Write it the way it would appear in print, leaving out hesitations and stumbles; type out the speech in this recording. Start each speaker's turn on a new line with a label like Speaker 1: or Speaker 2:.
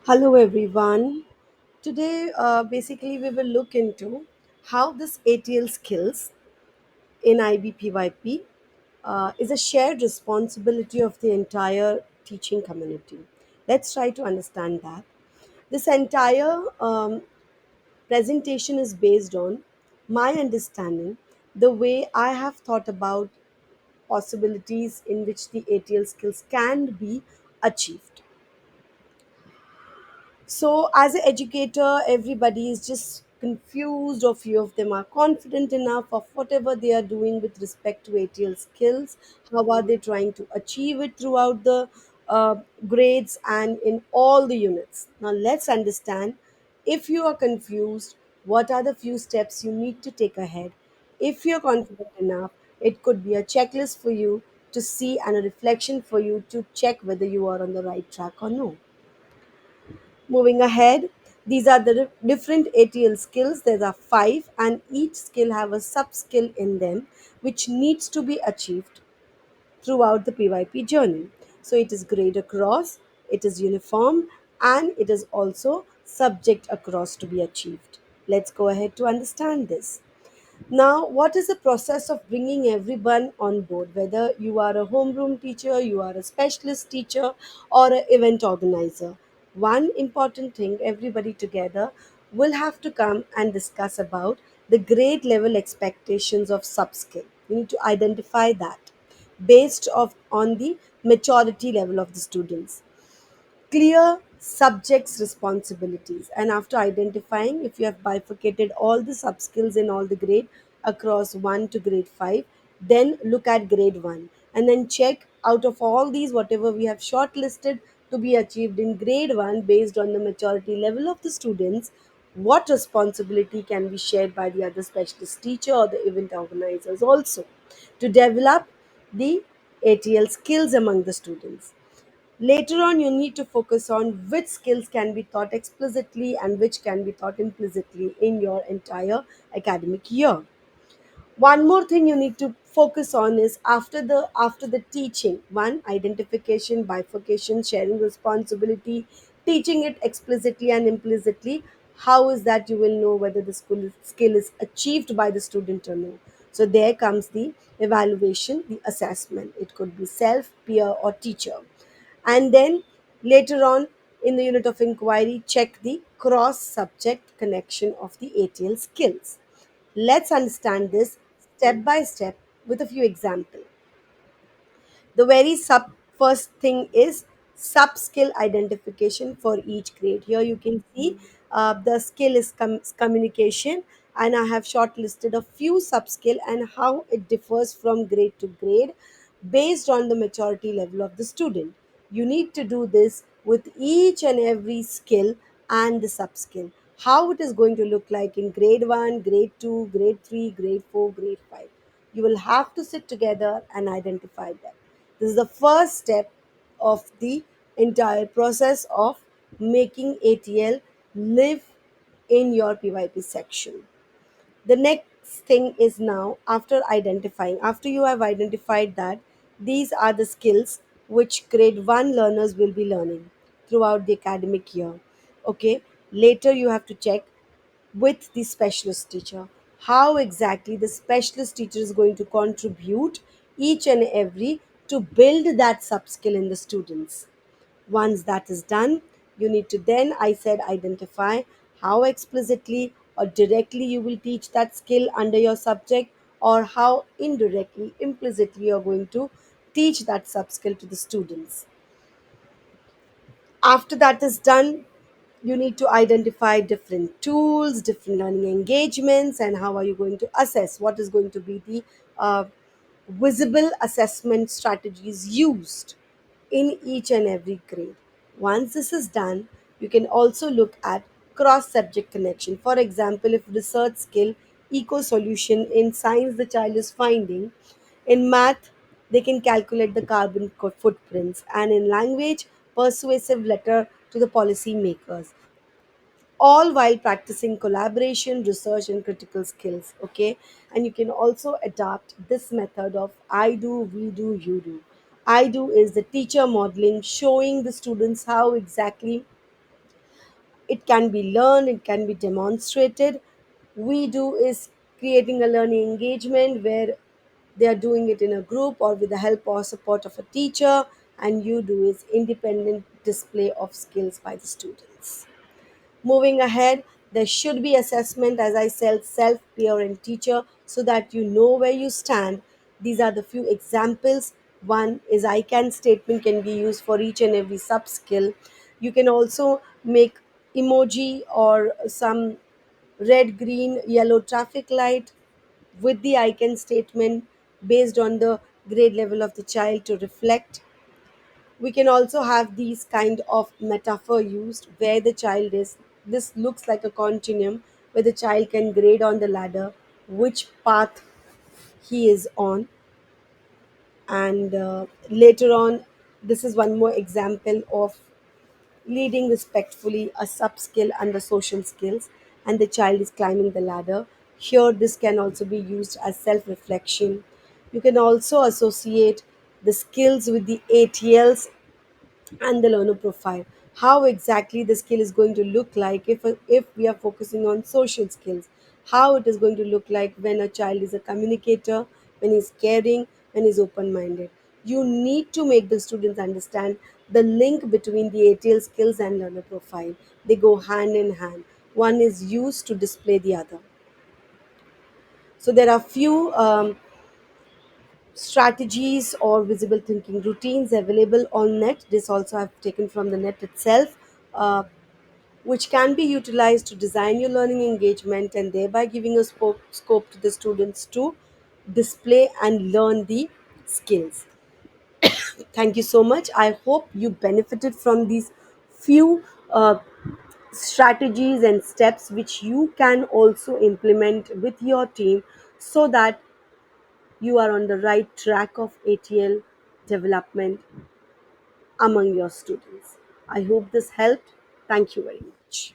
Speaker 1: Hello, everyone. Today, basically, we will look into how this ATL skills in IBPYP is a shared responsibility of the entire teaching community. Let's try to understand that. This entire presentation is based on my understanding, the way I have thought about possibilities in which the ATL skills can be achieved. So, as an educator, everybody is just confused, or few of them are confident enough of whatever they are doing with respect to ATL skills. How are they trying to achieve it throughout the uh, grades and in all the units? Now, let's understand, if you are confused, what are the few steps you need to take ahead? If you're confident enough, it could be a checklist for you to see and a reflection for you to check whether you are on the right track or no. Moving ahead, these are the different ATL skills. There are five, and each skill have a sub skill in them, which needs to be achieved throughout the PYP journey. So it is grade across, it is uniform, and it is also subject across to be achieved. Let's go ahead to understand this. Now, what is the process of bringing everyone on board? Whether you are a homeroom teacher, you are a specialist teacher, or an event organizer. One important thing, everybody together will have to come and discuss about the grade level expectations of subskill. We need to identify that based on the maturity level of the students. Clear subjects responsibilities, and after identifying if you have bifurcated all the sub skills in all the grade across 1 to grade 5, then look at grade 1 and then check out of all these whatever we have shortlisted to be achieved in grade 1 based on the maturity level of the students, what responsibility can be shared by the other specialist teacher or the event organizers also to develop the ATL skills among the students. Later on, you need to focus on which skills can be taught explicitly and which can be taught implicitly in your entire academic year. One more thing you need to focus on is after the teaching, one, identification, bifurcation, sharing responsibility, teaching it explicitly and implicitly. How is that you will know whether the skill is achieved by the student or no? So there comes the evaluation, the assessment. It could be self, peer, or teacher. And then later on in the unit of inquiry, check the cross subject connection of the ATL skills. Let's understand this step by step with a few examples. The very first thing is sub skill identification for each grade. Here you can see the skill is communication, and I have shortlisted a few sub skill and how it differs from grade to grade based on the maturity level of the student. You need to do this with each and every skill and the sub skill. How it is going to look like in grade 1, grade 2, grade 3, grade 4, grade 5. You will have to sit together and identify them. This is the first step of the entire process of making ATL live in your PYP section. The next thing is, now after you have identified that these are the skills which grade 1 learners will be learning throughout the academic year. Okay, later you have to check with the specialist teacher how exactly the specialist teacher is going to contribute each and every to build that sub skill in the students. Once that is done, you need to then, I said, identify how explicitly or directly you will teach that skill under your subject, or how indirectly, implicitly, you're going to teach that sub skill to the students. After that is done, you need to identify different tools, different learning engagements, and how are you going to assess what is going to be the uh, visible assessment strategies used in each and every grade. Once this is done, you can also look at cross subject connection. For example, if research skill, eco solution, in science the child is finding, in math they can calculate the carbon footprints, and in language, persuasive letter to the policy makers, all while practicing collaboration, research, and critical skills. Okay, and you can also adopt this method of I do, we do, you do. I do is the teacher modeling, showing the students how exactly It can be learned, it can be demonstrated. We do is creating a learning engagement where they are doing it in a group or with the help or support of a teacher, and you do is independent display of skills by the students. Moving ahead, there should be assessment, as I said, self, peer, and teacher, so that you know where you stand. These are the few examples. One is I can statement can be used for each and every sub skill. You can also make emoji or some red, green, yellow traffic light with the I can statement based on the grade level of the child to reflect. We can also have these kind of metaphor used where the child is, this looks like a continuum where the child can grade on the ladder which path he is on. And later on, this is one more example of leading respectfully, a sub skill under social skills, and the child is climbing the ladder. Here this can also be used as self reflection. You can also associate the skills with the ATLs and the learner profile. How exactly the skill is going to look like if we are focusing on social skills. How it is going to look like when a child is a communicator, when he's caring, when he's open minded. You need to make the students understand the link between the ATL skills and learner profile. They go hand in hand. One is used to display the other. So there are few strategies or visible thinking routines available on net. This also I've taken from the net itself, which can be utilized to design your learning engagement and thereby giving a scope to the students to display and learn the skills. Thank you so much. I hope you benefited from these few strategies and steps which you can also implement with your team so that you are on the right track of ATL development among your students. I hope this helped. Thank you very much.